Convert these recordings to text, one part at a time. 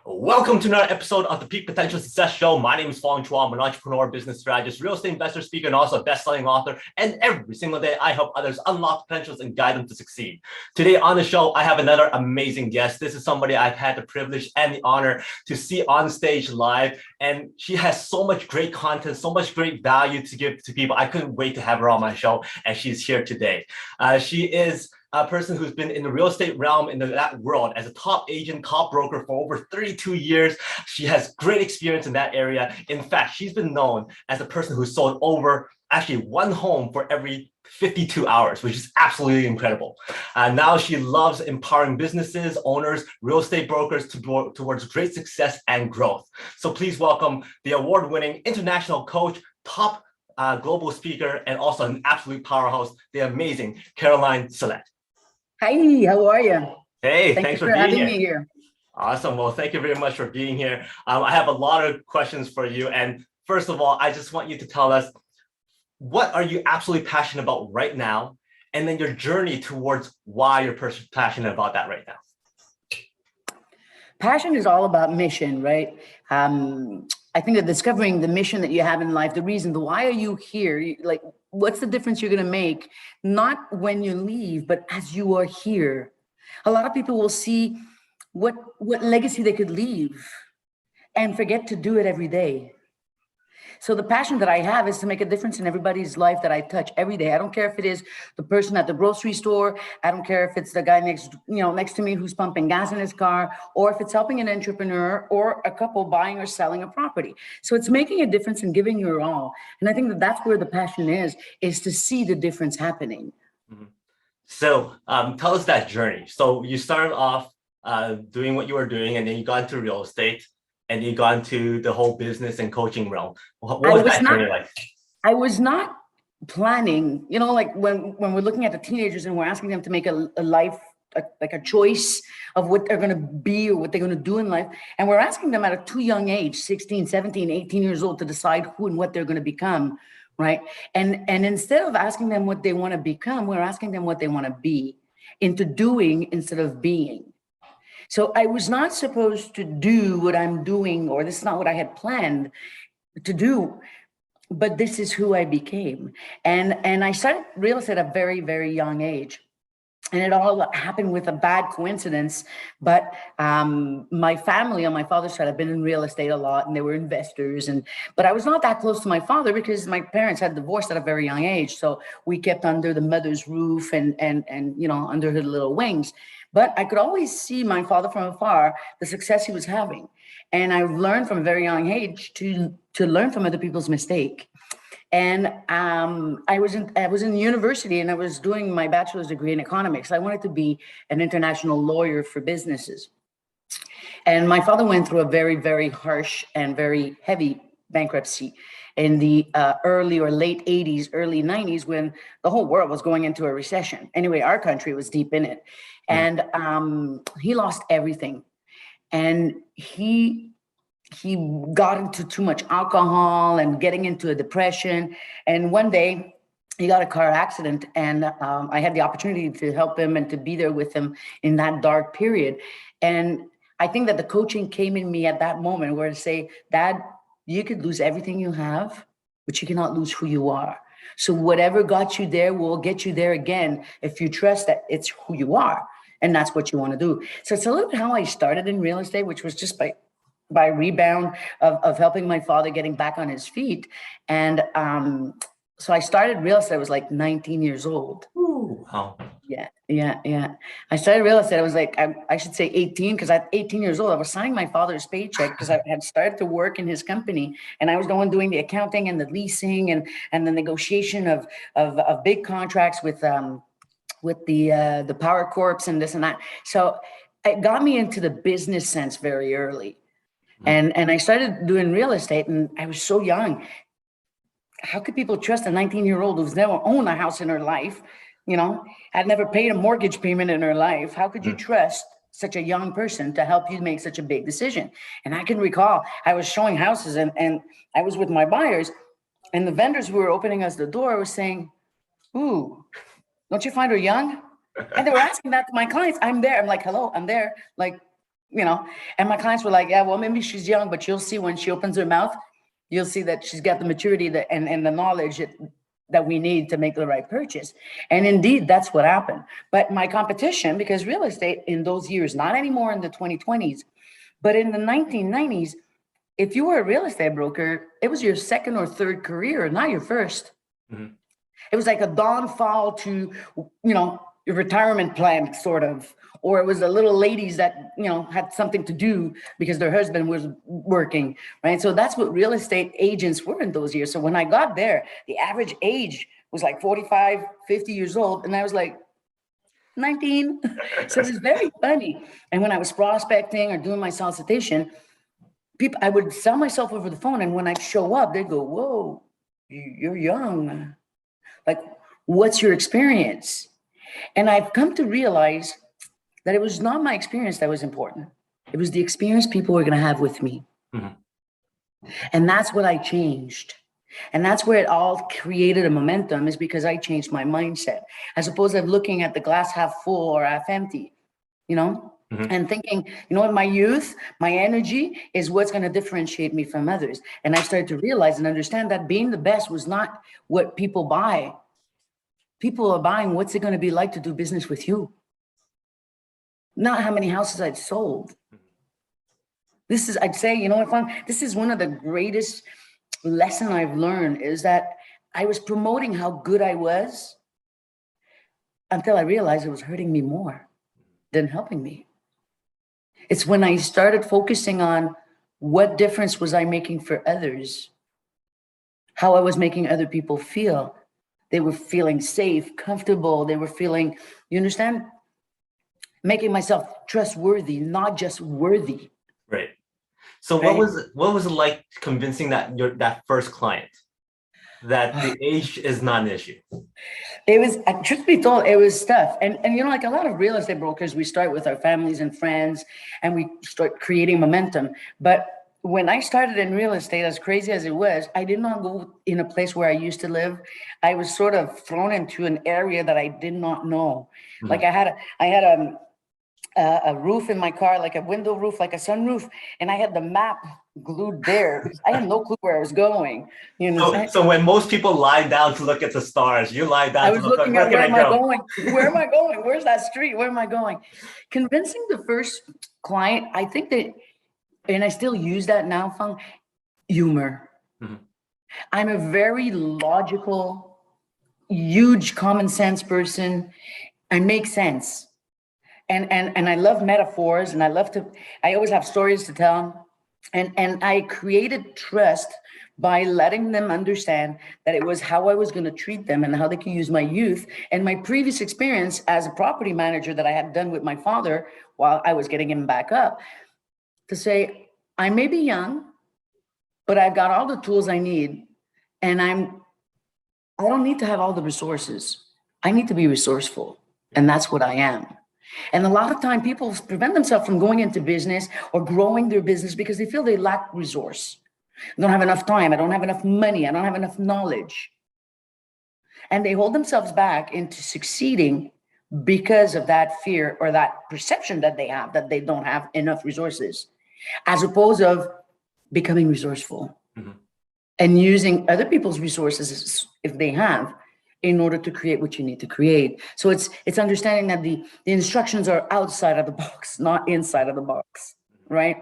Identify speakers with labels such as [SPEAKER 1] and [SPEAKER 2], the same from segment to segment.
[SPEAKER 1] Welcome to another episode of the Peak Potential Success Show. My name is Fong. I'm an entrepreneur, business strategist, real estate investor, speaker, and also a best-selling author. And every single day, I help others unlock potentials and guide them to succeed. Today on the show, I have another amazing guest. This is somebody I've had the privilege and the honor to see on stage live. And she has so much great content, so much great value to give to people. I couldn't wait to have her on my show, and she's here today. She is a person who's been in the real estate realm in that world as a top agent, top broker for over 32 years. She has great experience in that area. In fact, she's been known as a person who sold over actually one home for every 52 hours, which is absolutely incredible. Now she loves empowering businesses, owners, real estate brokers towards great success and growth. So please welcome the award-winning international coach, top global speaker, and also an absolute powerhouse, the amazing Caroline Salette.
[SPEAKER 2] Hi, how are you?
[SPEAKER 1] Hey, thanks for being
[SPEAKER 2] having me here.
[SPEAKER 1] Awesome. Well, thank you very much for being here. I have a lot of questions for you. And first of all, I just want you to tell us, what are you absolutely passionate about right now? And then your journey towards why you're passionate about that right now.
[SPEAKER 2] Passion is all about mission, right? I think that discovering the mission that you have in life, the reason, the why are you here? Like, what's the difference you're going to make? Not when you leave, but as you are here. A lot of people will see what legacy they could leave and forget to do it every day. So the passion that I have is to make a difference in everybody's life that I touch every day. I don't care if it is the person at the grocery store. I don't care if it's the guy next to me who's pumping gas in his car, or if it's helping an entrepreneur or a couple buying or selling a property. So it's making a difference and giving your all. And I think that that's where the passion is to see the difference happening.
[SPEAKER 1] Mm-hmm. So tell us that journey. So you started off doing what you were doing, and then you got into real estate. And you got into the whole business and coaching realm. What was that journey like?
[SPEAKER 2] I was not planning, like when we're looking at the teenagers and we're asking them to make a life, like a choice of what they're going to be or what they're going to do in life. And we're asking them at a too young age, 16, 17, 18 years old, to decide who and what they're going to become, right? And instead of asking them what they want to become, we're asking them what they want to be, into doing instead of being. So I was not supposed to do what I'm doing, or this is not what I had planned to do, but this is who I became. And I started real estate at a very, very young age. And it all happened with a bad coincidence. But my family on my father's side have been in real estate a lot, and they were investors. But I was not that close to my father because my parents had divorced at a very young age. So we kept under the mother's roof and under her little wings. But I could always see my father from afar, the success he was having. And I learned from a very young age to learn from other people's mistake. And I was in university, and I was doing my bachelor's degree in economics. I wanted to be an international lawyer for businesses. And my father went through a very, very harsh and very heavy bankruptcy in the early or late 80s, early 90s, when the whole world was going into a recession. Anyway, our country was deep in it. And he lost everything. And he got into too much alcohol and getting into a depression. And one day he got a car accident, and I had the opportunity to help him and to be there with him in that dark period. And I think that the coaching came in me at that moment, where to say, Dad, you could lose everything you have, but you cannot lose who you are. So whatever got you there will get you there again if you trust that it's who you are and that's what you want to do. So it's a little bit how I started in real estate, which was just by rebound of helping my father getting back on his feet. And so I started real estate. I was like 19 years old.
[SPEAKER 1] Ooh, wow.
[SPEAKER 2] Yeah. I started real estate. I was like, I should say 18, because at 18 years old, I was signing my father's paycheck because I had started to work in his company, and I was the one doing the accounting and the leasing and the negotiation of big contracts with the power corps and this and that. So it got me into the business sense very early. And I started doing real estate, and I was so young. How could people trust a 19-year-old who's never owned a house in her life, had never paid a mortgage payment in her life? How could you trust such a young person to help you make such a big decision? And I can recall I was showing houses, and I was with my buyers, and the vendors who were opening us the door were saying, "Ooh, don't you find her young?" And they were asking that to my clients. I'm there. I'm like, "Hello, I'm there." Like, And my clients were like, yeah, well, maybe she's young, but you'll see when she opens her mouth, you'll see that she's got the maturity and the knowledge that we need to make the right purchase. And indeed, that's what happened. But my competition, because real estate in those years, not anymore in the 2020s, but in the 1990s, if you were a real estate broker, it was your second or third career, not your first.
[SPEAKER 1] Mhm.
[SPEAKER 2] It was like a downfall to, your retirement plan, sort of, or it was the little ladies that, had something to do because their husband was working, right? So that's what real estate agents were in those years. So when I got there, the average age was like 45, 50 years old. And I was like 19. So it was very funny. And when I was prospecting or doing my solicitation, I would sell myself over the phone. And when I'd show up, they'd go, whoa, you're young. Like, what's your experience? And I've come to realize that it was not my experience that was important. It was the experience people were going to have with me.
[SPEAKER 1] Mhm.
[SPEAKER 2] And that's what I changed. And that's where it all created a momentum, is because I changed my mindset, as opposed to looking at the glass half full or half empty,
[SPEAKER 1] Mhm.
[SPEAKER 2] and thinking, in my youth, my energy is what's going to differentiate me from others. And I started to realize and understand that being the best was not what people buy. People are buying, what's it going to be like to do business with you? Not how many houses I'd sold. This is, I'd say, this is one of the greatest lesson I've learned, is that I was promoting how good I was until I realized it was hurting me more than helping me. It's when I started focusing on what difference was I making for others, how I was making other people feel. They were feeling safe, comfortable. They were feeling, you understand? Making myself trustworthy, not just worthy.
[SPEAKER 1] Right. So
[SPEAKER 2] Right.
[SPEAKER 1] what was it like convincing that first client that the age is not an issue?
[SPEAKER 2] It was, truth be told, it was tough. And like a lot of real estate brokers, we start with our families and friends and we start creating momentum. But when I started in real estate, as crazy as it was, I did not go in a place where I used to live. I was sort of thrown into an area that I did not know.
[SPEAKER 1] Mhm.
[SPEAKER 2] Like I had a roof in my car, like a window roof, like a sunroof, and I had the map glued there. I had no clue where I was going.
[SPEAKER 1] So when most people lie down to look at the stars, you lie down
[SPEAKER 2] I
[SPEAKER 1] to
[SPEAKER 2] was
[SPEAKER 1] look
[SPEAKER 2] looking
[SPEAKER 1] where
[SPEAKER 2] at
[SPEAKER 1] can
[SPEAKER 2] where
[SPEAKER 1] I
[SPEAKER 2] am I
[SPEAKER 1] go?
[SPEAKER 2] going? Where am I going? Where's that street? Where am I going? Convincing the first client, I think that, and I still use that now, Fong, humor.
[SPEAKER 1] Mhm.
[SPEAKER 2] I'm a very logical, huge common sense person. I make sense. And I love metaphors, and I always have stories to tell. And I created trust by letting them understand that it was how I was going to treat them and how they could use my youth and my previous experience as a property manager that I had done with my father while I was getting him back up, to say, I may be young, but I've got all the tools I need, and I don't need to have all the resources. I need to be resourceful, and that's what I am. And a lot of time people prevent themselves from going into business or growing their business because they feel they lack resource. I don't have enough time. I don't have enough money. I don't have enough knowledge. And they hold themselves back into succeeding because of that fear or that perception that they have, that they don't have enough resources, as opposed of becoming resourceful. Mhm. And using other people's resources, if they have, in order to create what you need to create. So it's understanding that the instructions are outside of the box, not inside of the box, right?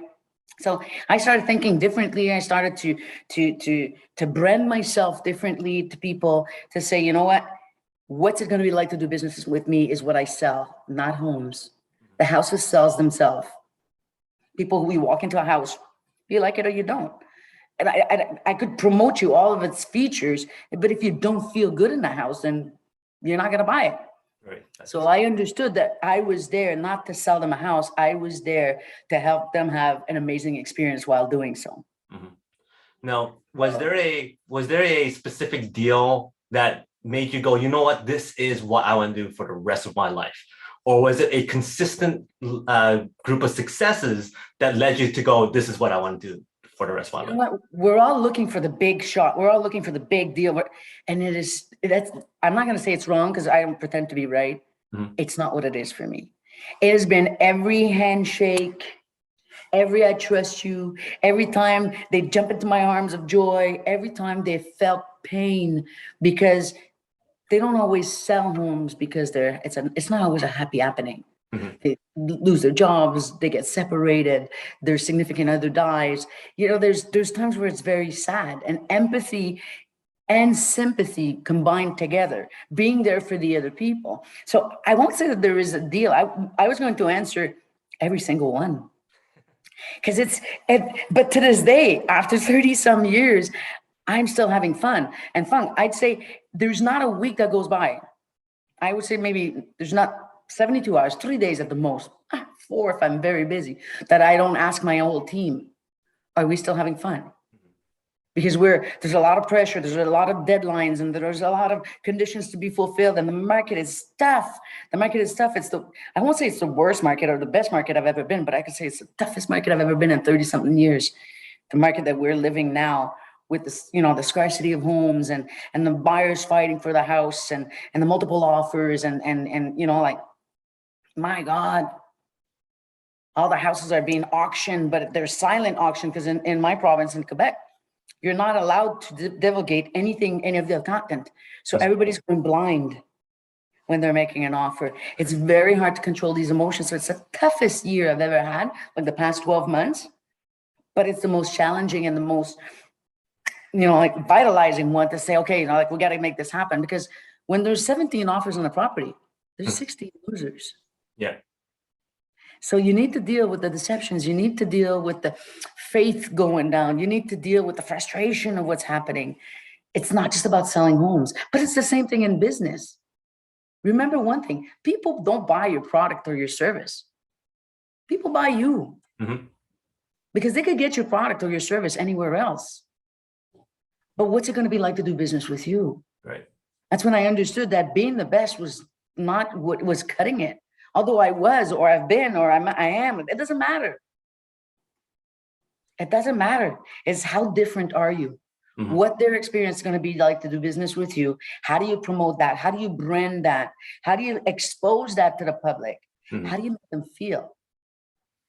[SPEAKER 2] So I started thinking differently. I started to brand myself differently to people, to say, you know what? What's it going to be like to do business with me is what I sell, not homes. The houses sells themselves. People, we walk into a house, you like it or you don't. And I could promote you all of its features, but if you don't feel good in the house, then you're not going to buy it.
[SPEAKER 1] Right.
[SPEAKER 2] So I understood that I was there not to sell them a house. I was there to help them have an amazing experience while doing so.
[SPEAKER 1] Mm-hmm. Now, was there a specific deal that made you go, you know what, this is what I want to do for the rest of my life? Or was it a consistent group of successes that led you to go, this is what I want to do for the rest of my life?
[SPEAKER 2] We're all looking for the big shot. We're all looking for the big deal. And I'm not going to say it's wrong because I don't pretend to be right. Mm-hmm. It's not what it is for me. It has been every handshake, every I trust you, every time they jump into my arms of joy, every time they felt pain, because they don't always sell homes because it's not always a happy happening.
[SPEAKER 1] Mhm.
[SPEAKER 2] They lose their jobs, they get separated, their significant other dies. There's times where it's very sad, and empathy and sympathy combined together, being there for the other people. So I won't say that there is a deal. I was going to answer every single one, because but to this day, after 30 some years, I'm still having fun. And Fong, I'd say there's not a week that goes by. I would say maybe there's not 72 hours, 3 days at the most, 4 if I'm very busy, that I don't ask my whole team, are we still having fun? Because there's a lot of pressure, there's a lot of deadlines, and there's a lot of conditions to be fulfilled, and the market is tough. The market is tough. I won't say it's the worst market or the best market I've ever been, but I could say it's the toughest market I've ever been in 30 something years. The market that we're living now, with this, the scarcity of homes, and the buyers fighting for the house, and the multiple offers, and like, my God, all the houses are being auctioned, but they're silent auction, because in my province in Quebec, you're not allowed to delegate any of the content. So everybody's going blind when they're making an offer. It's very hard to control these emotions. So it's the toughest year I've ever had, like the past 12 months, but it's the most challenging and the most, like, vitalizing one to say, okay, like, we got to make this happen, because when there's 17 offers on a property, there's 16 losers.
[SPEAKER 1] Yeah.
[SPEAKER 2] So you need to deal with the deceptions. You need to deal with the faith going down. You need to deal with the frustration of what's happening. It's not just about selling homes, but it's the same thing in business. Remember one thing, people don't buy your product or your service. People buy you.
[SPEAKER 1] Mm-hmm.
[SPEAKER 2] Because they could get your product or your service anywhere else. But what's it going to be like to do business with you?
[SPEAKER 1] Right.
[SPEAKER 2] That's when I understood that being the best was not what was cutting it. Although I was, or I've been, or I am, it doesn't matter. It doesn't matter. It's how different are you? Mm-hmm. What their experience is going to be like to do business with you. How do you promote that? How do you brand that? How do you expose that to the public? Mm-hmm. How do you make them feel?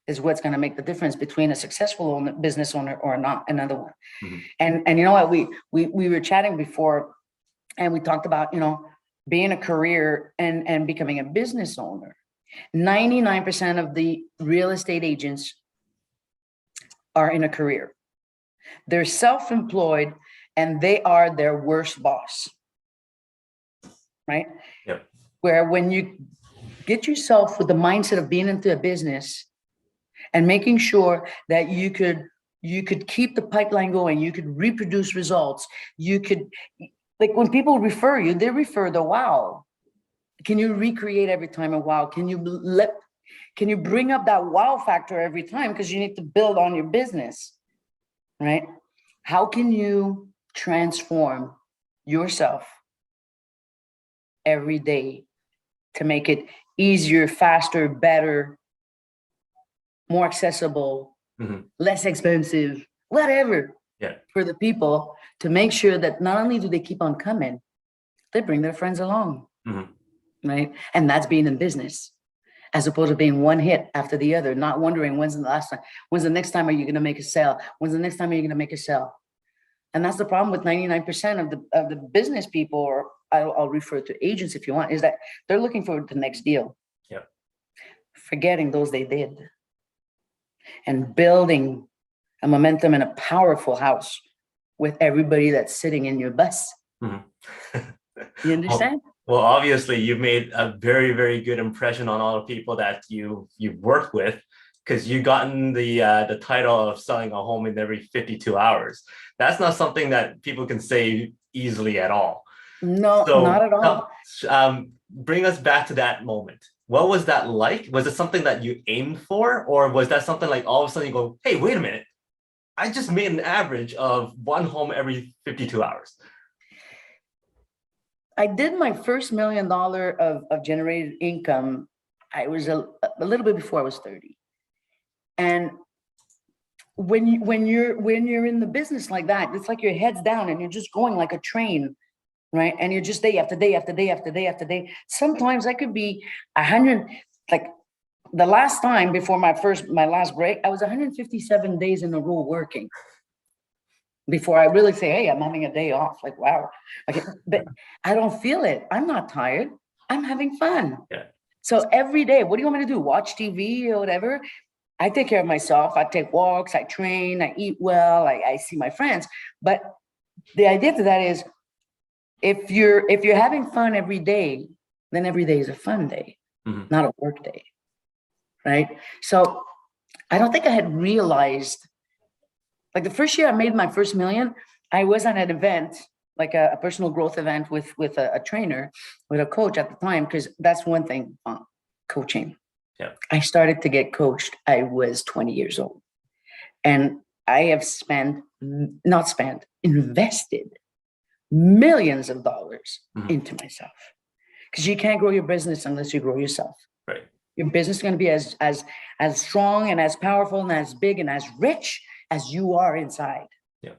[SPEAKER 2] Is what's going to make the difference between a successful business owner or not another one. Mm-hmm. And you know what, we were chatting before, and we talked about, being a career and becoming a business owner. 99% of the real estate agents are in a career. They're self-employed, and they are their worst boss, right?
[SPEAKER 1] Yep.
[SPEAKER 2] Where when you get yourself with the mindset of being into a business and making sure that you could keep the pipeline going, you could reproduce results, you could, like, when people refer you, they refer the wow. Can you recreate every time a wow? Can you bring up that wow factor every time? Because you need to build on your business, right? How can you transform yourself every day to make it easier, faster, better, more accessible, mm-hmm. less expensive, whatever, for the people, to make sure that not only do they keep on coming, they bring their friends along, mm-hmm. right? And that's being in business, as opposed to being one hit after the other, not wondering when's the next time are you going to make a sale? When's the next time are you going to make a sale? And that's the problem with 99% of the business people, or I'll refer to agents if you want, is that they're looking for the next deal.
[SPEAKER 1] Yep.
[SPEAKER 2] Forgetting those they did. And building a momentum and a powerful house with everybody that's sitting in your bus. Mm-hmm. You understand?
[SPEAKER 1] Well, obviously, you've made a very, very good impression on all the people that you've worked with, because you've gotten the title of selling a home in every 52 hours. That's not something that people can say easily at all.
[SPEAKER 2] No, so, not at all.
[SPEAKER 1] Bring us back to that moment. What was that like? Was it something that you aimed for, or was that something like all of a sudden you go, hey, wait a minute, I just made an average of one home every 52 hours?
[SPEAKER 2] I did my first $1 million of generated income. I was a little bit before I was 30. And when you're in the business like that, it's like your head's down and you're just going like a train, right? And you're just day after day after day after day after day. Sometimes that could be 100, like the last time before my last break, I was 157 days in a row working before I really say, hey, I'm having a day off. Like, wow. Okay, but I don't feel it. I'm not tired. I'm having fun.
[SPEAKER 1] Yeah.
[SPEAKER 2] So every day, what do you want me to do? Watch TV or whatever? I take care of myself. I take walks, I train, I eat well, I see my friends. But the idea to that is if you're having fun every day, then every day is a fun day, not a work day. Right? So I don't think I had realized, like the first year I made my first million, I was at an event, like a personal growth event with a trainer, with a coach at the time, because that's one thing, coaching.
[SPEAKER 1] Yeah.
[SPEAKER 2] I started to get coached. I was 20 years old. And I have invested millions of dollars into myself. Because you can't grow your business unless you grow yourself.
[SPEAKER 1] Right.
[SPEAKER 2] Your business is going to be as strong and as powerful and as big and as rich as you are inside.
[SPEAKER 1] Yeah.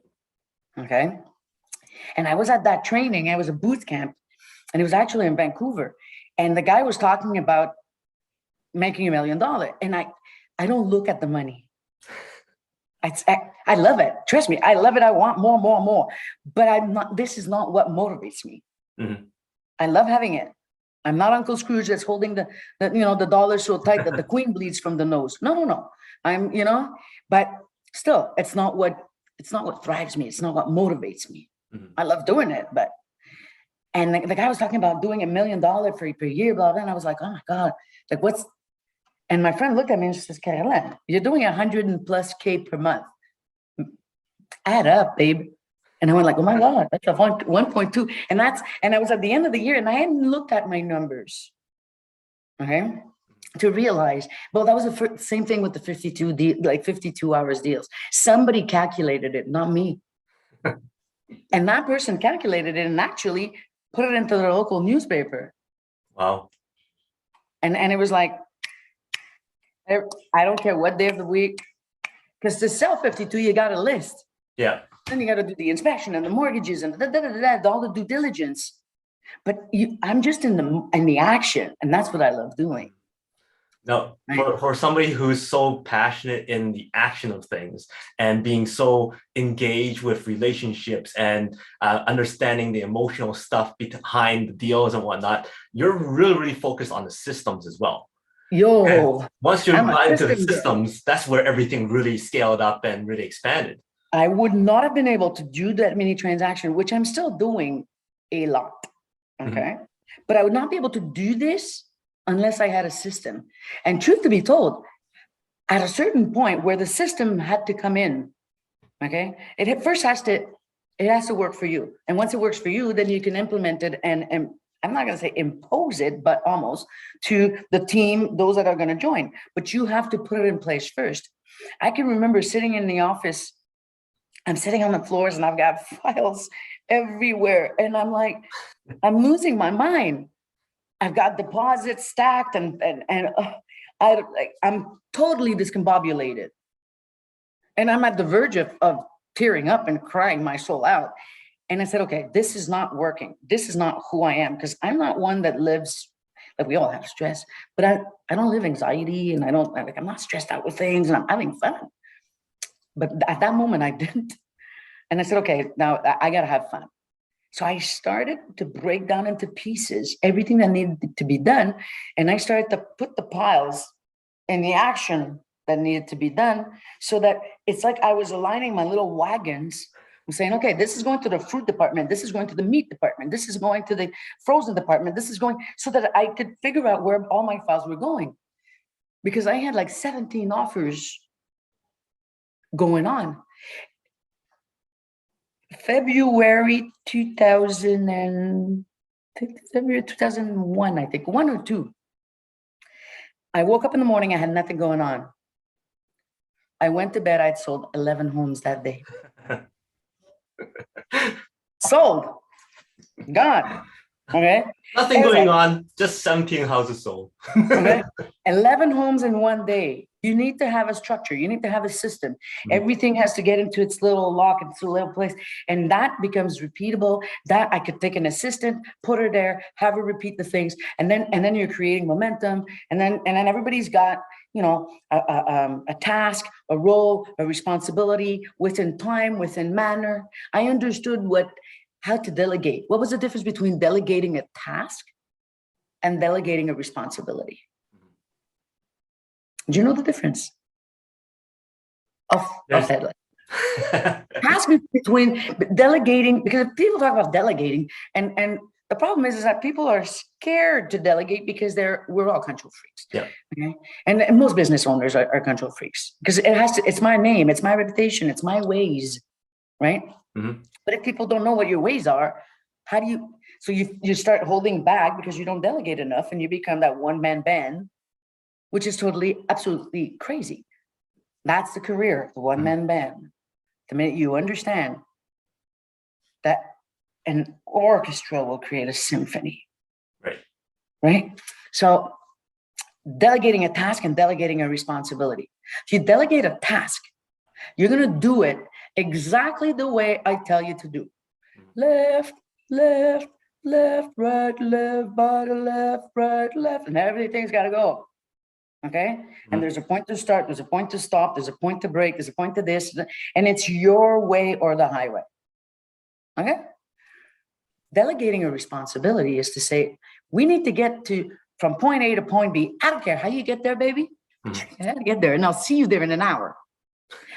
[SPEAKER 2] Okay. And I was at that training. I was a boot camp, and it was actually in Vancouver. And the guy was talking about making $1 million. And I don't look at the money. I love it. Trust me, I love it. I want more. But this is not what motivates me. I love having it. I'm not Uncle Scrooge that's holding the dollar so tight that the queen bleeds from the nose. No. I'm, but still, it's not what thrives me. It's not what motivates me. I love doing it, and the guy was talking about doing $1 million per year, blah, blah, and I was like, oh my God, like what's, and my friend looked at me and she says, Caroline, you're doing 100+ K per month. Add up, babe. And I went like, oh my God, that's a 1.2. And I was at the end of the year and I hadn't looked at my numbers. Okay. To realize, well, that was the same thing with the 52 hours deals. Somebody calculated it, not me. And that person calculated it and actually put it into their local newspaper.
[SPEAKER 1] Wow.
[SPEAKER 2] And it was like, I don't care what day of the week, because to sell 52, you got a list.
[SPEAKER 1] Yeah.
[SPEAKER 2] Then you got to do the inspection and the mortgages and all the due diligence. But I'm just in the action, and that's what I love doing.
[SPEAKER 1] No,
[SPEAKER 2] right?
[SPEAKER 1] for somebody who's so passionate in the action of things and being so engaged with relationships and understanding the emotional stuff behind the deals and whatnot, you're really, really focused on the systems as well.
[SPEAKER 2] Yo,
[SPEAKER 1] once you got into the systems, that's where everything really scaled up and really expanded.
[SPEAKER 2] I would not have been able to do that many transactions, which I'm still doing a lot. Okay. But I would not be able to do this unless I had a system. And truth to be told, at a certain point where the system had to come in, okay, it has to work for you. And once it works for you, then you can implement it and I'm not going to say impose it, but almost to the team, those that are going to join. But you have to put it in place first. I can remember sitting in the office, I'm sitting on the floors and I've got files everywhere. And I'm like, I'm losing my mind. I've got deposits stacked and I'm totally discombobulated. And I'm at the verge of tearing up and crying my soul out. And I said, okay, this is not working. This is not who I am, because I'm not one that lives, like we all have stress, but I don't live anxiety and I'm not stressed out with things and I'm having fun. But at that moment I didn't. And I said, okay, now I got to have fun. So I started to break down into pieces everything that needed to be done. And I started to put the piles in the action that needed to be done, so that it's like I was aligning my little wagons. I'm saying, okay, this is going to the fruit department. This is going to the meat department. This is going to the frozen department. This is going, so that I could figure out where all my files were going. Because I had like 17 offers going on. February 2001, I think, 1 or 2. I woke up in the morning, I had nothing going on. I went to bed, I'd sold 11 homes that day. Sold. Gone. Okay.
[SPEAKER 1] Nothing going on, just 17 houses sold.
[SPEAKER 2] Okay. 11 homes in one day. You need to have a structure. You need to have a system. Everything has to get into its little lock, into a little place. And that becomes repeatable. That I could take an assistant, put her there, have her repeat the things. And then you're creating momentum. And then everybody's got, a task, a role, a responsibility within time, within manner. I understood how to delegate. What was the difference between delegating a task and delegating a responsibility? Do you know the difference of that? Task between delegating, because people talk about delegating, and the problem is that people are scared to delegate because we're all control freaks.
[SPEAKER 1] Yeah.
[SPEAKER 2] Okay. And most business owners are control freaks because it's my name, it's my reputation, it's my ways, right? But if people don't know what your ways are, how do you? So you start holding back because you don't delegate enough, and you become that one-man band, which is totally, absolutely crazy. That's the career, the one-man band. The minute you understand that an orchestra will create a symphony. Right? So delegating a task and delegating a responsibility. If you delegate a task, you're going to do it exactly the way I tell you to do. Left, left, left, right, left, bottom, left, right, left, and everything's got to go. Okay. And there's a point to start, there's a point to stop, there's a point to break, there's a point to this, and it's your way or the highway. Okay. Delegating a responsibility is to say, we need to get from point A to point B. I don't care how you get there, baby. Get there, and I'll see you there in an hour.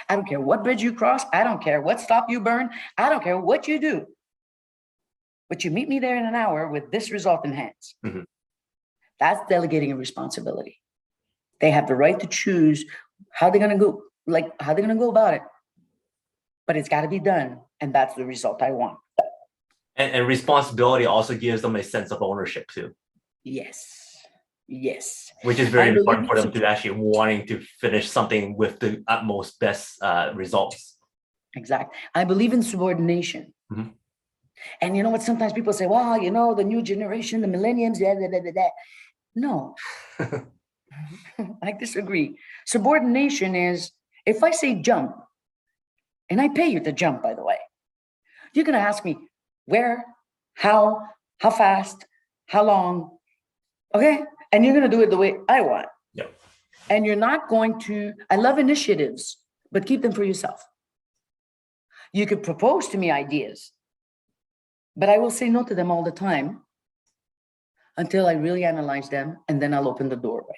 [SPEAKER 2] I don't care what bridge you cross. I don't care what stop you burn. I don't care what you do. But you meet me there in an hour with this result in hands. That's delegating a responsibility. They have the right to choose how they're going to go, how they're going to go about it. But it's got to be done. And that's the result I want.
[SPEAKER 1] And responsibility also gives them a sense of ownership too.
[SPEAKER 2] Yes. Yes.
[SPEAKER 1] Which is very important for them to actually wanting to finish something with the utmost best results.
[SPEAKER 2] Exactly. I believe in subordination. And you know what? Sometimes people say, well, the new generation, the millennials, No. I disagree. Subordination is, if I say jump, and I pay you to jump, by the way, you're going to ask me where, how fast, how long, okay? And you're going to do it the way I want.
[SPEAKER 1] Yep.
[SPEAKER 2] And you're not going to, I love initiatives, but keep them for yourself. You could propose to me ideas, but I will say no to them all the time until I really analyze them, and then I'll open the doorway.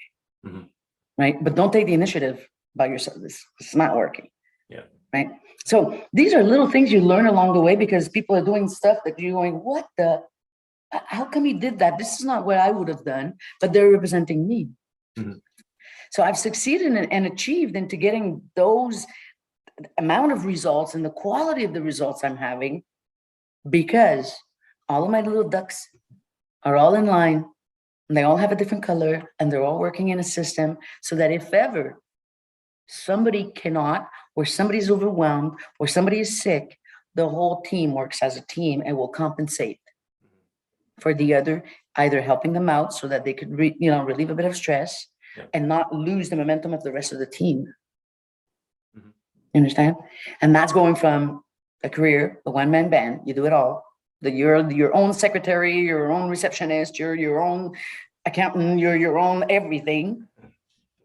[SPEAKER 2] Right? But don't take the initiative by yourself. It's not working.
[SPEAKER 1] Yeah.
[SPEAKER 2] Right? So these are little things you learn along the way because people are doing stuff that you're going, how come he did that? This is not what I would have done, but they're representing me. So I've succeeded and achieved into getting those amount of results and the quality of the results I'm having because all of my little ducks are all in line. And they all have a different color and they're all working in a system so that if ever somebody cannot, or somebody's overwhelmed, or somebody is sick, the whole team works as a team and will compensate for the other, either helping them out so that they could relieve a bit of stress and not lose the momentum of the rest of the team. You understand? And that's going from a career, a one-man band, you do it all. You're your own secretary, your own receptionist, you're your own accountant, you're your own everything.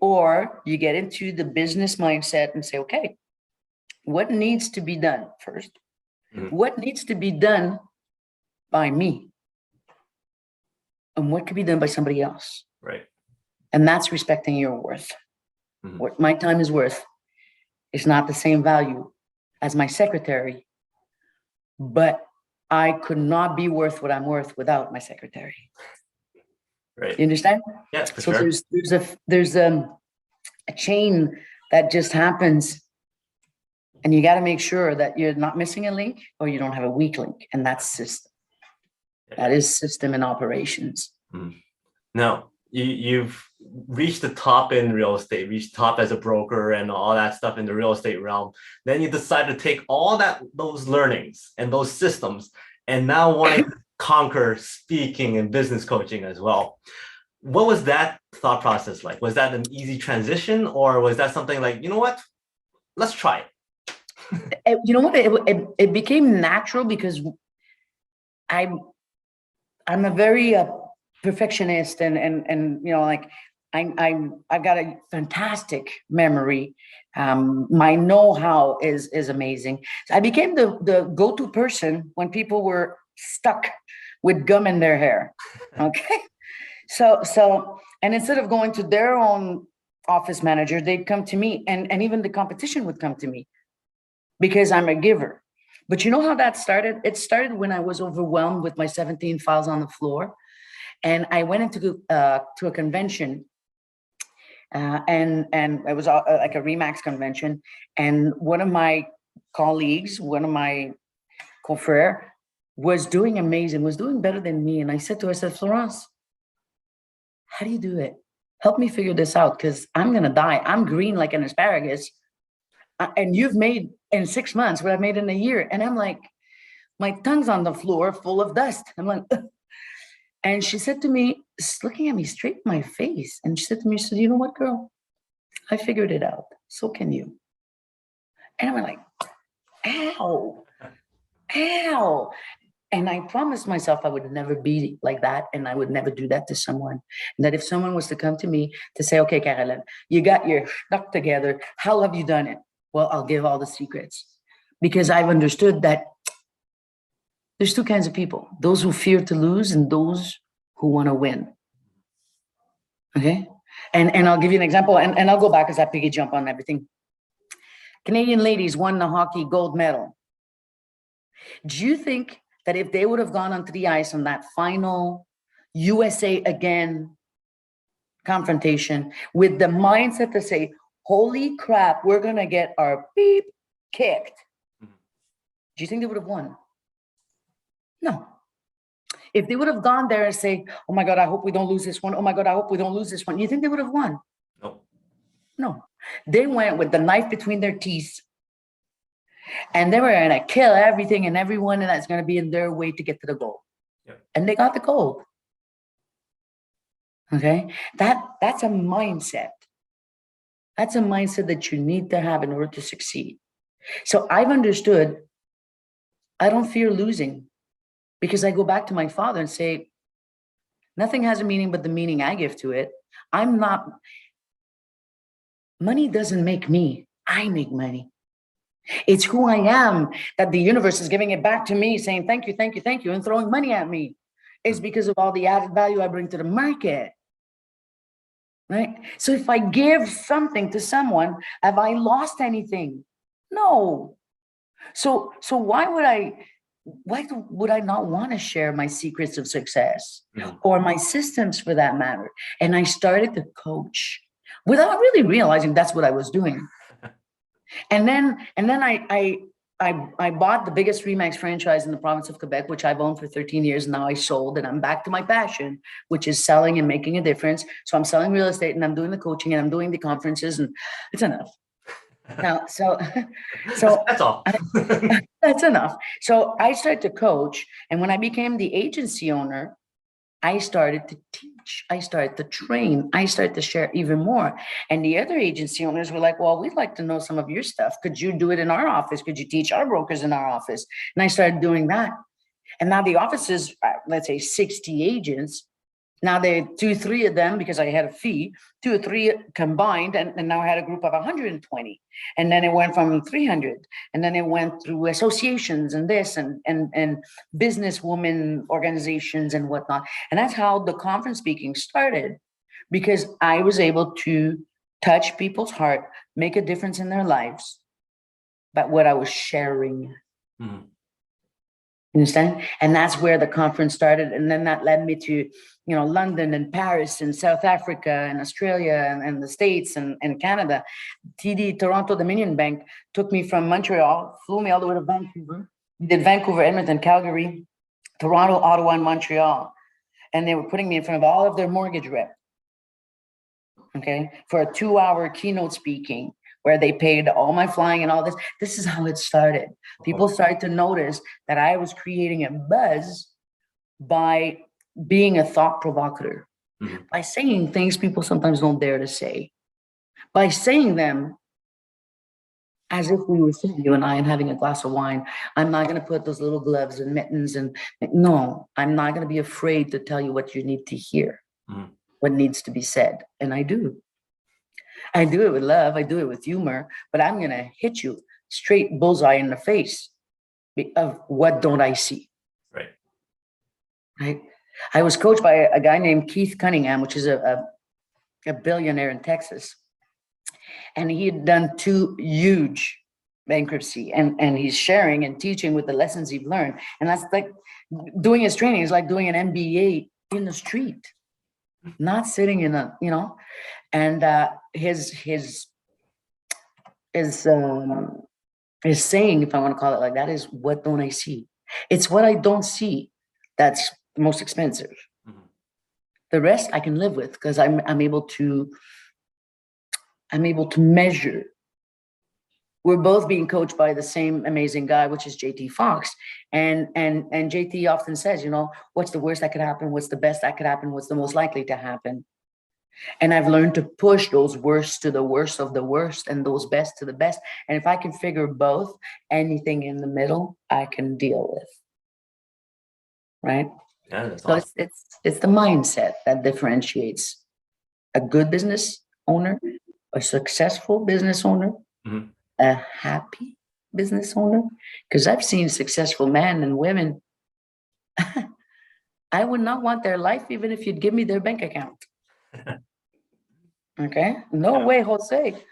[SPEAKER 2] Or you get into the business mindset and say, okay, what needs to be done first? What needs to be done by me? And what could be done by somebody else?
[SPEAKER 1] Right.
[SPEAKER 2] And that's respecting your worth. What my time is worth is not the same value as my secretary, but I could not be worth what I'm worth without my secretary.
[SPEAKER 1] Right.
[SPEAKER 2] You understand?
[SPEAKER 1] Yeah, for
[SPEAKER 2] so
[SPEAKER 1] sure.
[SPEAKER 2] there's a chain that just happens, and you got to make sure that you're not missing a link or you don't have a weak link, and that's system. That is system and operations.
[SPEAKER 1] Now, you've reached the top in real estate, reached top as a broker and all that stuff in the real estate realm. Then you decide to take all those learnings and those systems and now want to conquer speaking and business coaching as well. What was that thought process like? Was that an easy transition, or was that something like, you know what, let's try it?
[SPEAKER 2] You know what? It became natural because I'm a very perfectionist, and you know, like I've got a fantastic memory. My know-how is amazing. So I became the go-to person when people were stuck with gum in their hair. Okay. So, and instead of going to their own office manager, they'd come to me, and even the competition would come to me because I'm a giver. But you know how that started? It started when I was overwhelmed with my 17 files on the floor. And I went into to a convention, and it was like a Remax convention. And one of my colleagues, one of my confrères, was doing amazing, was doing better than me. And I said to her, I said, Florence, how do you do it? Help me figure this out, because I'm gonna die. I'm green like an asparagus. And you've made in 6 months what I've made in a year. And I'm like, my tongue's on the floor full of dust. I'm like, ugh. And she said to me, looking at me straight in my face, and she said to me, she said, you know what, girl? I figured it out. So can you. And I'm like, ow, ow. And I promised myself I would never be like that, and I would never do that to someone. And that if someone was to come to me to say, okay, Caroline, you got your stuff together, how have you done it? Well, I'll give all the secrets, because I've understood that there's two kinds of people: those who fear to lose and those who want to win. Okay. And I'll give you an example, and I'll go back as I piggy jump on everything. Canadian ladies won the hockey gold medal. Do you think that if they would have gone onto the ice on that final USA again confrontation with the mindset to say, holy crap, we're going to get our beep kicked, do you think they would have won? No. If they would have gone there and say, oh my God, I hope we don't lose this one. Oh my God, I hope we don't lose this one. You think they would have won?
[SPEAKER 1] No.
[SPEAKER 2] No. They went with the knife between their teeth, and they were going to kill everything and everyone that's going to be in their way to get to the goal.
[SPEAKER 1] Yeah.
[SPEAKER 2] And they got the gold. Okay. That's a mindset. That's a mindset that you need to have in order to succeed. So I've understood I don't fear losing, because I go back to my father and say, nothing has a meaning but the meaning I give to it. Money doesn't make me, I make money. It's who I am that the universe is giving it back to me, saying, thank you, thank you, thank you, and throwing money at me. It's because of all the added value I bring to the market. Right? So if I give something to someone, have I lost anything? No. So why would I not want to share my secrets of success, or my systems for that matter? And I started to coach without really realizing that's what I was doing. And then I bought the biggest Remax franchise in the province of Quebec, which I've owned for 13 years. Now I sold, and I'm back to my passion, which is selling and making a difference. So I'm selling real estate, and I'm doing the coaching, and I'm doing the conferences, and it's enough. Now, so
[SPEAKER 1] that's all.
[SPEAKER 2] That's enough. So I started to coach, and when I became the agency owner, I started to teach, I started to train, I started to share even more. And the other agency owners were like, well, we'd like to know some of your stuff. Could you do it in our office? Could you teach our brokers in our office? And I started doing that. And now the office is, let's say 60 agents. Now they 2-3 of them, because I had a fee, 2 or 3 combined, and now I had a group of 120. And then it went from 300, and then it went through associations and this and businesswoman organizations and whatnot. And that's how the conference speaking started, because I was able to touch people's heart, make a difference in their lives, but what I was sharing.
[SPEAKER 1] Mm-hmm.
[SPEAKER 2] You understand? And that's where the conference started. And then that led me to, London and Paris and South Africa and Australia and the States and Canada. TD, Toronto Dominion Bank, took me from Montreal, flew me all the way to Vancouver. We did Vancouver, Edmonton, Calgary, Toronto, Ottawa, and Montreal. And they were putting me in front of all of their mortgage rep, okay, for a 2-hour keynote speaking, where they paid all my flying and all this. This is how it started. People started to notice that I was creating a buzz by being a thought provocateur,
[SPEAKER 1] Mhm.
[SPEAKER 2] by saying things people sometimes don't dare to say, by saying them as if we were sitting, you and I, and having a glass of wine. I'm not going to put those little gloves and mittens and no, I'm not going to be afraid to tell you what you need to hear,
[SPEAKER 1] Mhm.
[SPEAKER 2] what needs to be said. And I do. I do it with love. I do it with humor, but I'm going to hit you straight bullseye in the face of what don't I see,
[SPEAKER 1] Right.
[SPEAKER 2] right? I was coached by a guy named Keith Cunningham, which is a billionaire in Texas. And he had done 2 huge bankruptcy, and he's sharing and teaching with the lessons he've learned. And that's like doing his training is like doing an MBA in the street, not sitting in a, you know, and his saying, if I want to call it like that, is what don't I see? It's what I don't see that's the most expensive.
[SPEAKER 1] Mhm.
[SPEAKER 2] The rest I can live with because I'm able to measure. We're both being coached by the same amazing guy, which is JT Fox. And JT often says, you know, what's the worst that could happen? What's the best that could happen? What's the most likely to happen? And I've learned to push those worst to the worst of the worst and those best to the best. And if I can figure both, anything in the middle, I can deal with. Right?
[SPEAKER 1] Yeah, that's
[SPEAKER 2] So
[SPEAKER 1] awesome.
[SPEAKER 2] it's the mindset that differentiates a good business owner, a successful business owner,
[SPEAKER 1] Mhm.
[SPEAKER 2] a happy business owner. Because I've seen successful men and women. I would not want their life even if you'd give me their bank account. Okay? No
[SPEAKER 1] Yeah.
[SPEAKER 2] way, Jose.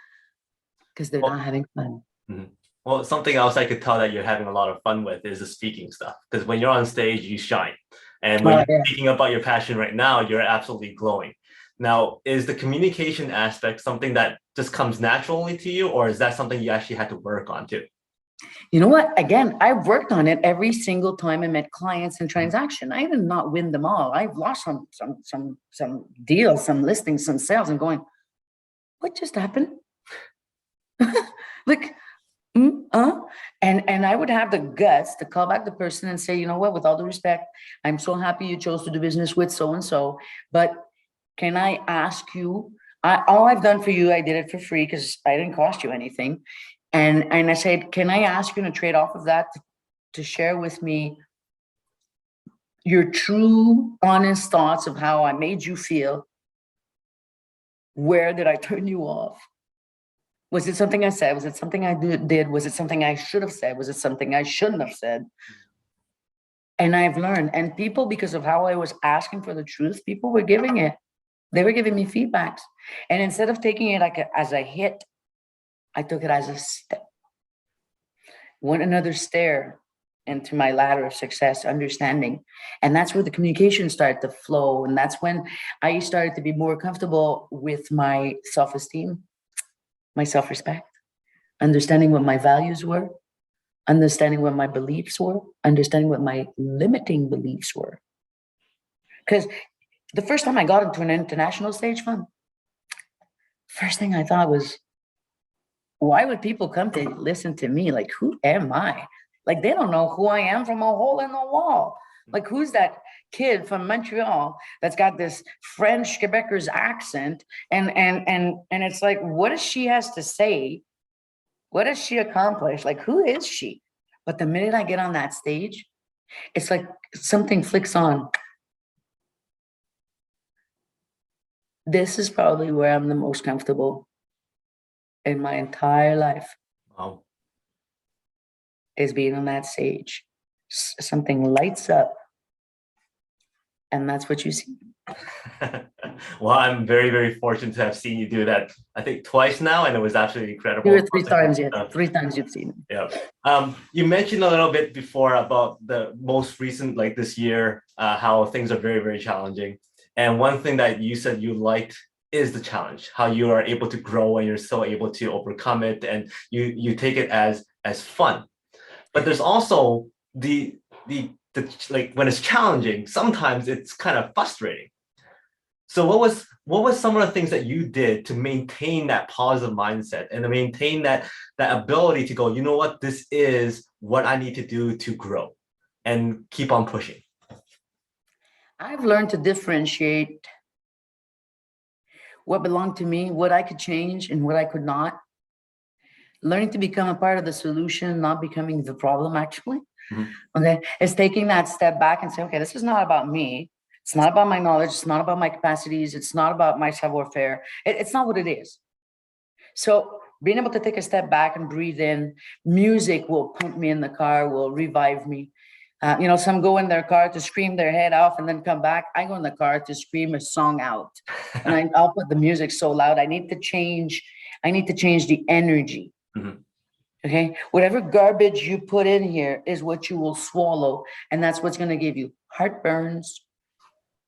[SPEAKER 2] Because they're
[SPEAKER 1] Well,
[SPEAKER 2] not having fun.
[SPEAKER 1] mhm. Well, something else I could tell that you're having a lot of fun with is the speaking stuff. Because when you're on stage, you shine. And when
[SPEAKER 2] Oh,
[SPEAKER 1] you're
[SPEAKER 2] yeah.
[SPEAKER 1] speaking about your passion right now, you're absolutely glowing. Now, is the communication aspect something that just comes naturally to you, or is that something you actually had to work on too?
[SPEAKER 2] You know what? Again, I've worked on it every single time I met clients in
[SPEAKER 1] Mhm.
[SPEAKER 2] transaction. I did not win them all. I've lost some deals, some listings, some sales, and going, what just happened? Like, and I would have the guts to call back the person and say, you know what, with all due respect, I'm so happy you chose to do business with so and so, but can I ask you? All I've done for you, I did it for free because I didn't cost you anything, and I said, can I ask you to trade off of that to share with me your true, honest thoughts of how I made you feel? Where did I turn you off? Was it something I said? Was it something I did? Was it something I should have said? Was it something I shouldn't have said? And I've learned, and people, because of how I was asking for the truth, people were giving it. They were giving me feedbacks. And instead of taking it like as a hit, I took it as a step. One another stair into my ladder of success, understanding. And that's where the communication started to flow. And that's when I started to be more comfortable with my self-esteem, my self-respect, understanding what my values were, understanding what my beliefs were, understanding what my limiting beliefs were. Because the first time I got into an international stage fund, first thing I thought was, why would people come to listen to me? Like, who am I? Like, they don't know who I am from a hole in the wall. Like, who's that kid from Montreal that's got this French Quebecer's accent? And it's like, what does she has to say? What does she accomplish? Like, who is she? But the minute I get on that stage, it's like something flicks on. This is probably where I'm the most comfortable in my entire life,
[SPEAKER 1] Wow.
[SPEAKER 2] is being on that stage. Something lights up, and that's what you see.
[SPEAKER 1] Well, I'm very, very fortunate to have seen you do that, I think twice now, and it was absolutely incredible.
[SPEAKER 2] 2 or 3 times yet. 3 times you've seen it.
[SPEAKER 1] Yeah. You mentioned a little bit before about the most recent, like this year, how things are very, very challenging. And one thing that you said you liked is the challenge, how you are able to grow and you're still able to overcome it, and you take it as fun. But there's also the like when it's challenging, sometimes it's kind of frustrating. So what was some of the things that you did to maintain that positive mindset and to maintain that ability to go, you know what, this is what I need to do to grow and keep on pushing?
[SPEAKER 2] I've learned to differentiate what belonged to me, what I could change and what I could not. Learning to become a part of the solution, not becoming the problem, actually.
[SPEAKER 1] Mhm.
[SPEAKER 2] Okay, it's taking that step back and say, okay, this is not about me. It's not about my knowledge. It's not about my capacities. It's not about my savoir-faire. It's not what it is. So being able to take a step back and breathe in, music will pump me in the car, will revive me. Some go in their car to scream their head off and then come back. I go in the car to scream a song out, and I'll put the music so loud. I need to change the energy.
[SPEAKER 1] Mhm.
[SPEAKER 2] Okay, whatever garbage you put in here is what you will swallow, and that's what's going to give you heartburns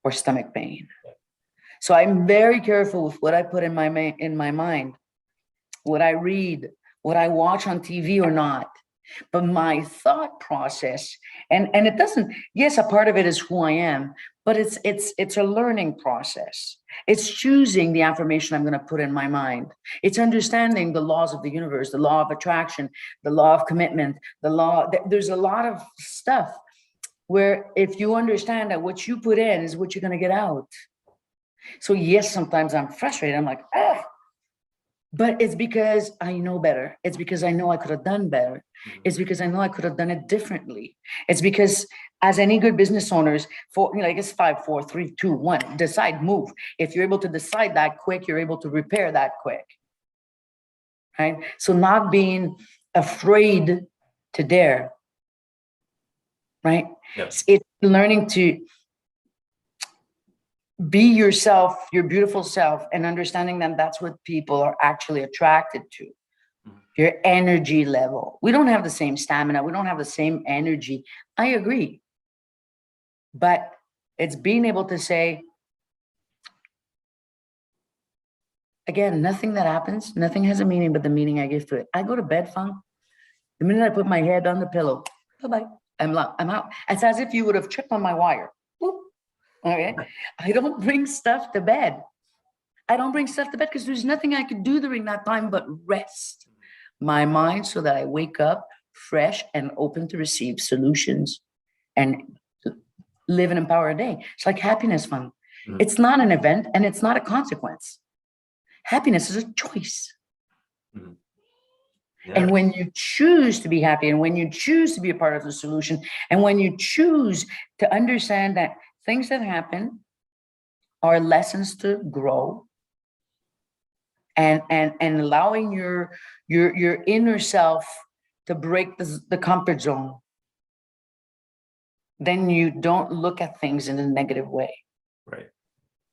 [SPEAKER 2] or stomach pain. So I'm very careful with what I put in my mind, what I read, what I watch on TV or not. But my thought process, and it doesn't, yes, a part of it is who I am, but it's a learning process. It's choosing the affirmation I'm going to put in my mind. It's understanding the laws of the universe, the law of attraction, the law of commitment, there's a lot of stuff where if you understand that what you put in is what you're going to get out. So yes, sometimes I'm frustrated. I'm like, but it's because I know better. It's because I know I could have done better. It's because I know I could have done it differently. It's because as any good business owners, I guess 5, 4, 3, 2, 1, decide, move. If you're able to decide that quick, you're able to repair that quick. Right? So not being afraid to dare. Right?
[SPEAKER 1] Yes.
[SPEAKER 2] It's learning to be yourself, your beautiful self, and understanding that that's what people are actually attracted to. Your energy level. We don't have the same stamina. We don't have the same energy. I agree. But it's being able to say, again, nothing that happens, nothing has a meaning but the meaning I give to it. I go to bed, Fong. The minute I put my head on the pillow, bye-bye, I'm out. It's as if you would have tripped on my wire. Boop. Okay. I don't bring stuff to bed. I don't bring stuff to bed because there's nothing I could do during that time but rest my mind so that I wake up fresh and open to receive solutions and live an empowered day. It's like happiness, Fun. It's not an event and it's not a consequence. Happiness is a choice. Yeah. And when you choose to be happy and when you choose to be a part of the solution and when you choose to understand that things that happen are lessons to grow and allowing your inner self to break the comfort zone, then you don't look at things in a negative way.
[SPEAKER 1] Right.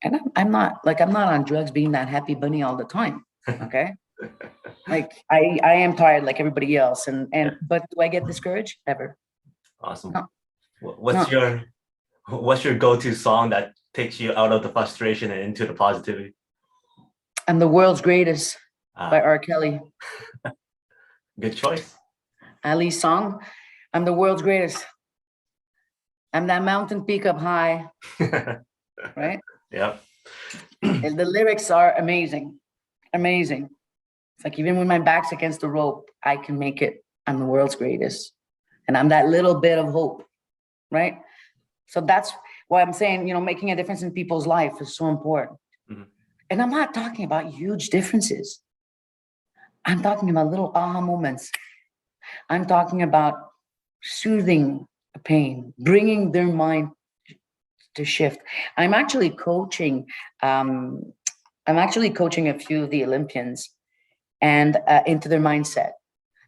[SPEAKER 2] And I'm not on drugs being that happy bunny all the time. Okay. Like I am tired like everybody else. But do I get discouraged? Never.
[SPEAKER 1] Awesome.
[SPEAKER 2] No.
[SPEAKER 1] What's your go-to song that takes you out of the frustration and into the positivity?
[SPEAKER 2] I'm the World's Greatest by R. Kelly.
[SPEAKER 1] Good choice. Ali's
[SPEAKER 2] song. I'm the world's greatest. I'm that mountain peak up high. Right?
[SPEAKER 1] Yeah.
[SPEAKER 2] And the lyrics are amazing. Amazing. It's like even when my back's against the rope, I can make it. I'm the world's greatest. And I'm that little bit of hope. Right? So that's why I'm saying, making a difference in people's life is so important. And I'm not talking about huge differences. I'm talking about little aha moments. I'm talking about soothing the pain, bringing their mind to shift. I'm actually coaching a few of the Olympians and into their mindset.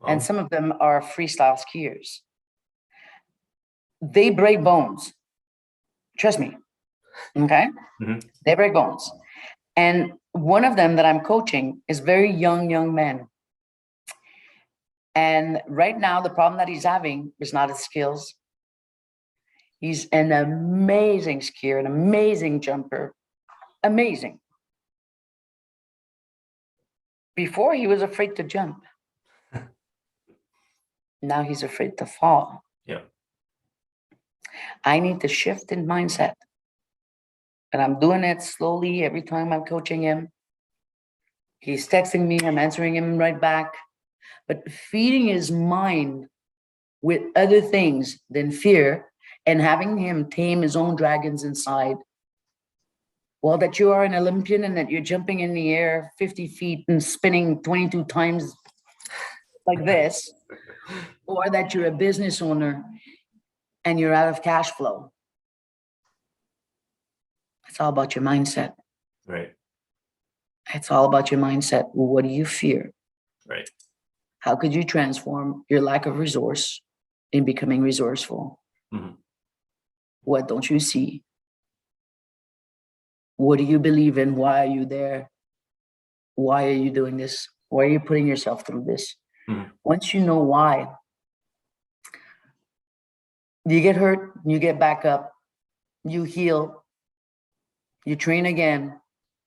[SPEAKER 2] Wow. And some of them are freestyle skiers. They break bones. Trust me. Okay? They break bones. And one of them that I'm coaching is very young man. And right now, the problem that he's having is not his skills. He's an amazing skier, an amazing jumper. Amazing. Before, he was afraid to jump. Now he's afraid to fall.
[SPEAKER 1] Yeah.
[SPEAKER 2] I need to shift in mindset. And I'm doing it slowly every time I'm coaching him. He's texting me, I'm answering him right back. But feeding his mind with other things than fear and having him tame his own dragons inside. Well, that you are an Olympian and that you're jumping in the air 50 feet and spinning 22 times like this, or that you're a business owner and you're out of cash flow. It's all about your mindset.
[SPEAKER 1] Right.
[SPEAKER 2] It's all about your mindset. What do you fear?
[SPEAKER 1] Right.
[SPEAKER 2] How could you transform your lack of resource in becoming resourceful?
[SPEAKER 1] Mm-hmm.
[SPEAKER 2] What don't you see? What do you believe in? Why are you there? Why are you doing this? Why are you putting yourself through this?
[SPEAKER 1] Mm-hmm.
[SPEAKER 2] Once you know why, you get hurt, you get back up, you heal, you train again,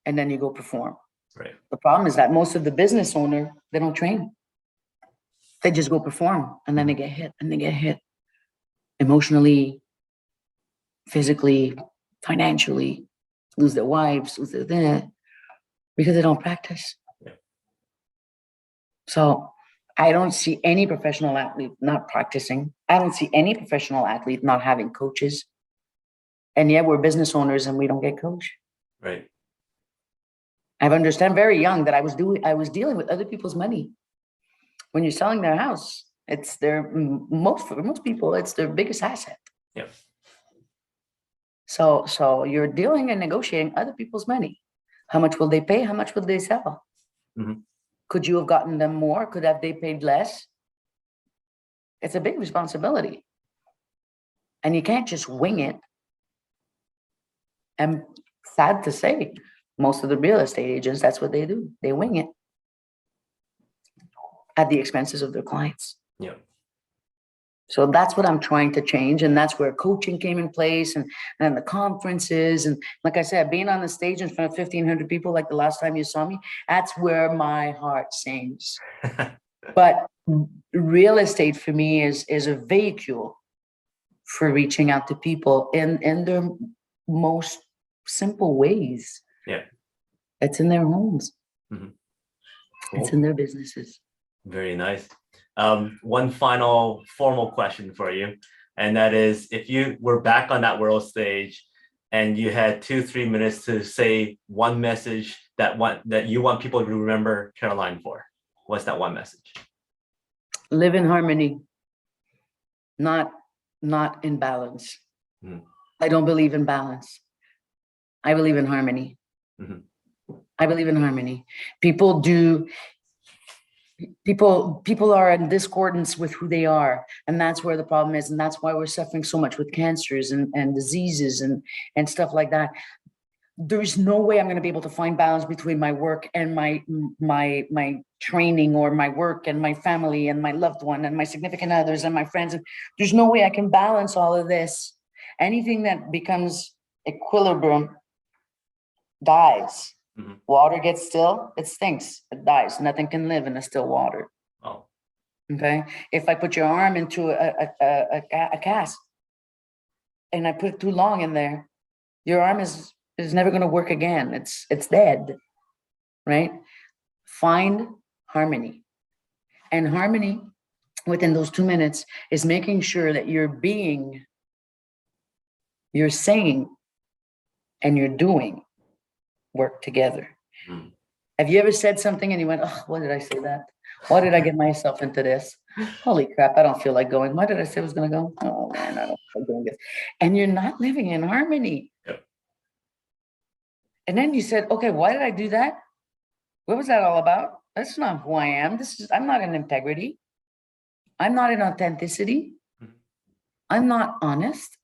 [SPEAKER 2] and then you go perform.
[SPEAKER 1] Right.
[SPEAKER 2] The problem is that most of the business owner, they don't train. They just go perform, and then they get hit, and they get hit emotionally, physically, financially, lose their wives, lose their because they don't practice.
[SPEAKER 1] Yeah.
[SPEAKER 2] So I don't see any professional athlete not practicing. I don't see any professional athlete not having coaches. And yet we're business owners and we don't get coached.
[SPEAKER 1] Right.
[SPEAKER 2] I've understand very young that I was dealing with other people's money. When you're selling their house, it's for most people, it's their biggest asset.
[SPEAKER 1] Yeah.
[SPEAKER 2] So you're dealing and negotiating other people's money. How much will they pay? How much will they sell?
[SPEAKER 1] Mm-hmm.
[SPEAKER 2] Could you have gotten them more? Could have they paid less? It's a big responsibility. And you can't just wing it. And sad to say, most of the real estate agents, that's what they do. They wing it at the expenses of their clients.
[SPEAKER 1] Yeah.
[SPEAKER 2] So that's what I'm trying to change. And that's where coaching came in place and the conferences. And like I said, being on the stage in front of 1,500 people, like the last time you saw me, that's where my heart sings. But real estate for me is a vehicle for reaching out to people in their most simple ways.
[SPEAKER 1] Yeah.
[SPEAKER 2] It's in their homes.
[SPEAKER 1] Mm-hmm. Cool.
[SPEAKER 2] It's in their businesses.
[SPEAKER 1] Very nice. One final formal question for you, and that is, if you were back on that world stage and you had 2-3 minutes to say one message that you want people to remember Caroline for, what's that one message?
[SPEAKER 2] Live in harmony, not in balance.
[SPEAKER 1] Mm-hmm.
[SPEAKER 2] I don't believe in balance. I believe in harmony.
[SPEAKER 1] Mm-hmm.
[SPEAKER 2] I believe in harmony. People are in discordance with who they are, and that's where the problem is, and that's why we're suffering so much with cancers and diseases and stuff like that. There's no way I'm going to be able to find balance between my work and my training, or my work and my family and my loved one and my significant others and my friends. There's no way I can balance all of this. Anything that becomes equilibrium dies. Mm-hmm. Water gets still, it stinks, it dies. Nothing can live in a still water.
[SPEAKER 1] Oh.
[SPEAKER 2] Okay. If I put your arm into a cast and I put it too long in there, your arm is never going to work again. It's dead. Right? Find harmony. And harmony within those 2 minutes is making sure that you're saying, and you're doing work together. Mm. Have you ever said something and you went, oh, why did I say that? Why did I get myself into this? Holy crap, I don't feel like going. Why did I say I was going to go? Oh man, I don't feel like doing this. And you're not living in harmony. Yep. And then you said, okay, why did I do that? What was that all about? That's not who I am. I'm not in integrity. I'm not in authenticity. Mm-hmm. I'm not honest.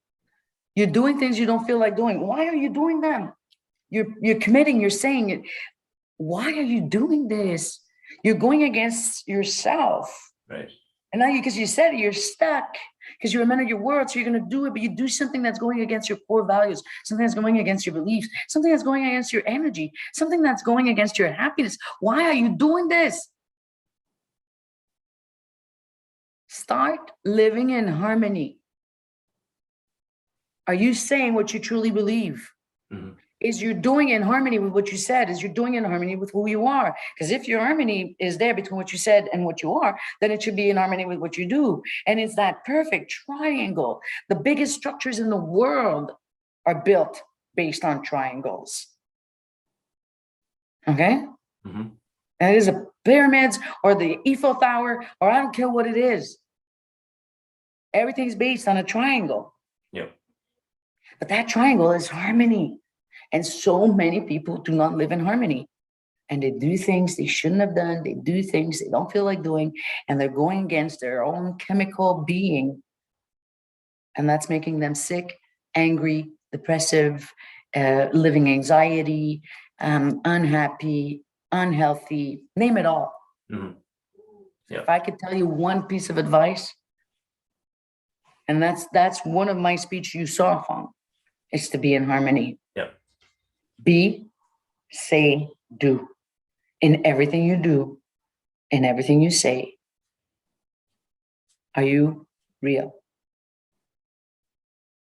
[SPEAKER 2] You're doing things you don't feel like doing. Why are you doing them? You're committing, you're saying it. Why are you doing this? You're going against yourself. Right. And now because you said it, you're stuck because you remember your words, so you're going to do it, but you do something that's going against your core values, something that's going against your beliefs, something that's going against your energy, something that's going against your happiness. Why are you doing this? Start living in harmony. Are you saying what you truly believe? Mm-hmm. is you're doing in harmony with what you said, is you're doing in harmony with who you are. Because if your harmony is there between what you said and what you are, then it should be in harmony with what you do. And it's that perfect triangle. The biggest structures in the world are built based on triangles. Okay?
[SPEAKER 1] Mm-hmm.
[SPEAKER 2] And it is the pyramids or the Eiffel Tower, or I don't care what it is. Everything's based on a triangle.
[SPEAKER 1] Yep.
[SPEAKER 2] But that triangle is harmony. And so many people do not live in harmony. And they do things they shouldn't have done. They do things they don't feel like doing. And they're going against their own chemical being. And that's making them sick, angry, depressive, living anxiety, unhappy, unhealthy, name it all.
[SPEAKER 1] Mm-hmm. Yep.
[SPEAKER 2] If I could tell you one piece of advice, and that's one of my speech you saw, Fong, is to be in harmony.
[SPEAKER 1] Yep.
[SPEAKER 2] Be, say, do. In everything you do, in everything you say, are you real?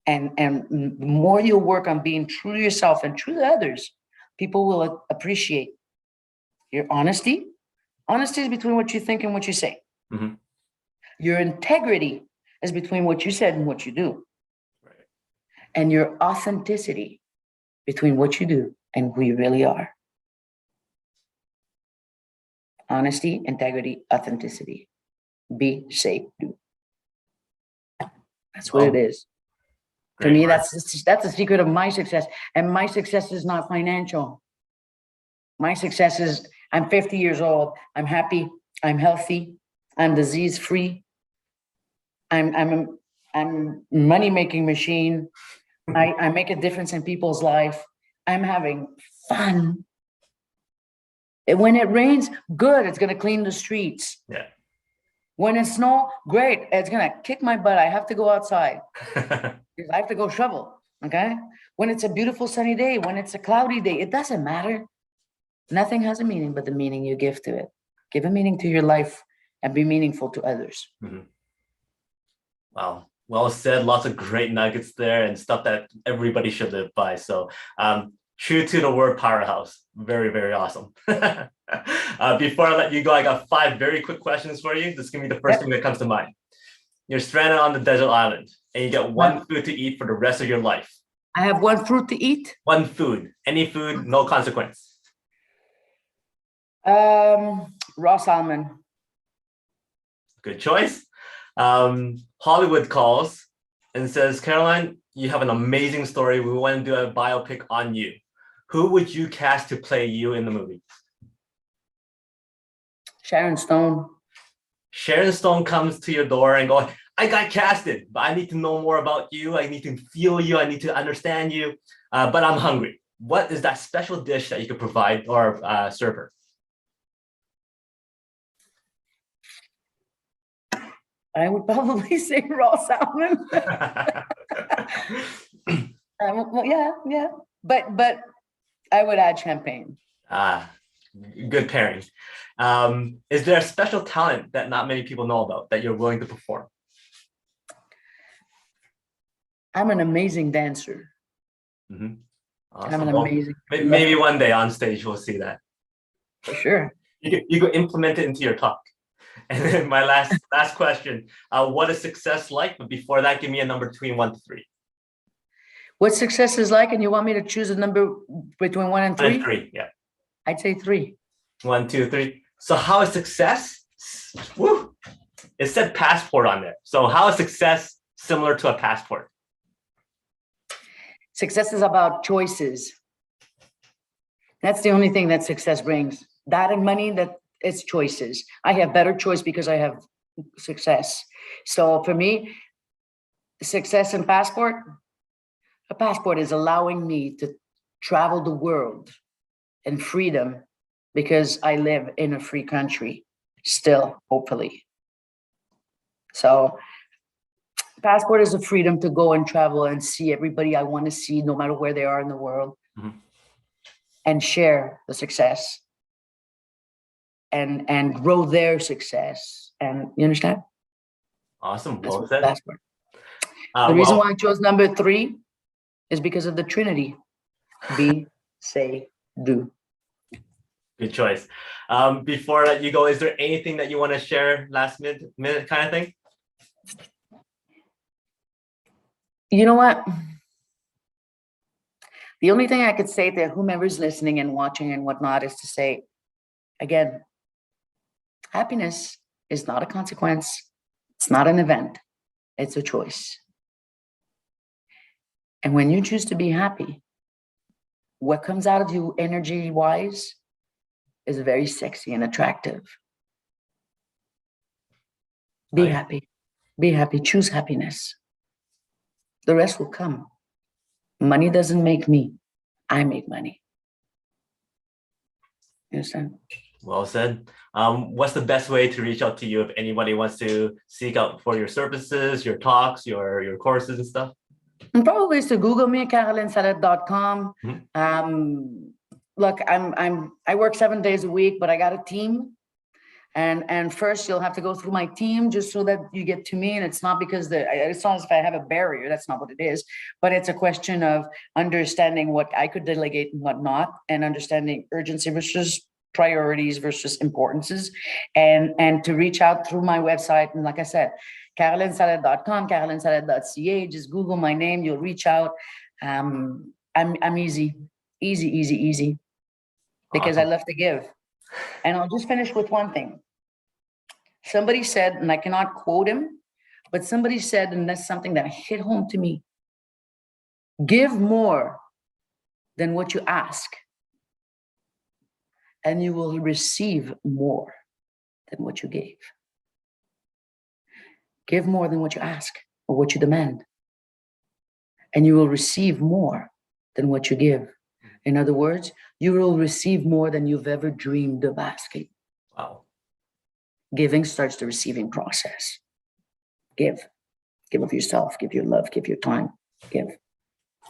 [SPEAKER 2] And the more you work on being true to yourself and true to others, people will appreciate your honesty. Honesty is between what you think and what you say.
[SPEAKER 1] Mm-hmm.
[SPEAKER 2] Your integrity is between what you said and what you do.
[SPEAKER 1] Right.
[SPEAKER 2] And your authenticity between what you do and who you really are. Honesty, integrity, authenticity. Be, say, do. That's what it is. To me, that's the secret of my success. And my success is not financial. My success is I'm 50 years old. I'm happy. I'm healthy. I'm disease-free. I'm a money-making machine. I make a difference in people's life. I'm having fun. And when it rains, good. It's going to clean the streets.
[SPEAKER 1] Yeah.
[SPEAKER 2] When it's snow, great. It's going to kick my butt. I have to go outside. I have to go shovel. Okay. When it's a beautiful sunny day, when it's a cloudy day, it doesn't matter. Nothing has a meaning but the meaning you give to it. Give a meaning to your life and be meaningful to others.
[SPEAKER 1] Mm-hmm. Wow. Well said. Lots of great nuggets there and stuff that everybody should live by. So true to the word powerhouse. Very, very awesome. Before I let you go, I got 5 very quick questions for you. This is going to be the first thing that comes to mind. You're stranded on the desert island and you get one food to eat for the rest of your life.
[SPEAKER 2] I have one fruit to eat?
[SPEAKER 1] One food. Any food, no consequence.
[SPEAKER 2] Raw salmon.
[SPEAKER 1] Good choice. Hollywood calls and says, Caroline, you have an amazing story. We want to do a biopic on you. Who would you cast to play you in the movie?
[SPEAKER 2] Sharon Stone. Sharon
[SPEAKER 1] Stone comes to your door and goes, I got casted, but I need to know more about you. I need to feel you. I need to understand you, but I'm hungry. What is that special dish that you could provide or serve her?
[SPEAKER 2] I would probably say raw salmon. Well, yeah. But I would add champagne.
[SPEAKER 1] Good pairing. Is there a special talent that not many people know about that you're willing to perform?
[SPEAKER 2] I'm an amazing dancer.
[SPEAKER 1] Mm-hmm. Awesome.
[SPEAKER 2] I'm an amazing.
[SPEAKER 1] Maybe one day on stage we'll see that.
[SPEAKER 2] For sure.
[SPEAKER 1] You could implement it into your talk. And then my last question: what is success like? But before that, give me a number between 1 to 3.
[SPEAKER 2] What success is like, and you want me to choose a number between 1 and 3?
[SPEAKER 1] 1 and 3, yeah.
[SPEAKER 2] I'd say 3.
[SPEAKER 1] 1, 2, 3. So how is success? Woo! It said passport on there. So how is success similar to a passport?
[SPEAKER 2] Success is about choices. That's the only thing that success brings. That and money, that it's choices. I have better choice because I have success. So for me, success and passport, a passport is allowing me to travel the world in freedom because I live in a free country still, hopefully. So passport is a freedom to go and travel and see everybody I want to see, no matter where they are in the world, and share the success and grow their success. And you understand?
[SPEAKER 1] Awesome.
[SPEAKER 2] That's
[SPEAKER 1] What was that?
[SPEAKER 2] Passport. The reason why I chose number 3 is because of the Trinity. Be, say, do.
[SPEAKER 1] Good choice. Before I let you go, is there anything that you want to share last minute kind of thing?
[SPEAKER 2] You know what? The only thing I could say to whomever's listening and watching and whatnot is to say, again, happiness is not a consequence. It's not an event. It's a choice. And when you choose to be happy, what comes out of you energy-wise is very sexy and attractive. Be happy. Be happy. Choose happiness. The rest will come. Money doesn't make me. I make money. You understand?
[SPEAKER 1] Well said. What's the best way to reach out to you if anybody wants to seek out for your services, your talks, your courses and stuff?
[SPEAKER 2] And probably is to Google me, carolinesalette.com. Look, I work 7 days a week, but I got a team. And first you'll have to go through my team just so that you get to me. And it's not because it's not as if I have a barrier. That's not what it is. But it's a question of understanding what I could delegate and what not, and understanding urgency versus priorities versus importances, and to reach out through my website. And like I said, carolinesalette.com, carolinesalette.ca. Just Google my name. You'll reach out. I'm easy, because
[SPEAKER 1] Awesome.
[SPEAKER 2] I love to give. And I'll just finish with one thing. Somebody said, and I cannot quote him, but somebody said, and that's something that hit home to me: give more than what you ask, and you will receive more than what you gave. Give more than what you ask or what you demand, and you will receive more than what you give. In other words, you will receive more than you've ever dreamed of asking.
[SPEAKER 1] Wow.
[SPEAKER 2] Giving starts the receiving process. Give. Give of yourself, give your love, give your time, give.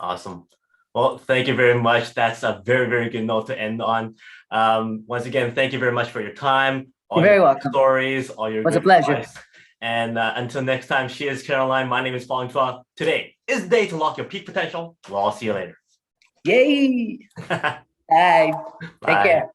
[SPEAKER 1] Awesome. Well, thank you very much. That's a very, very good note to end on. Once again, thank you very much for your time.
[SPEAKER 2] You're very welcome.
[SPEAKER 1] Stories, all your
[SPEAKER 2] It was a
[SPEAKER 1] good
[SPEAKER 2] pleasure.
[SPEAKER 1] advice. And until next time, she is Caroline. My name is Fong. Today is the day to lock your peak potential. Well, I'll see you later.
[SPEAKER 2] Yay. Bye. Take care.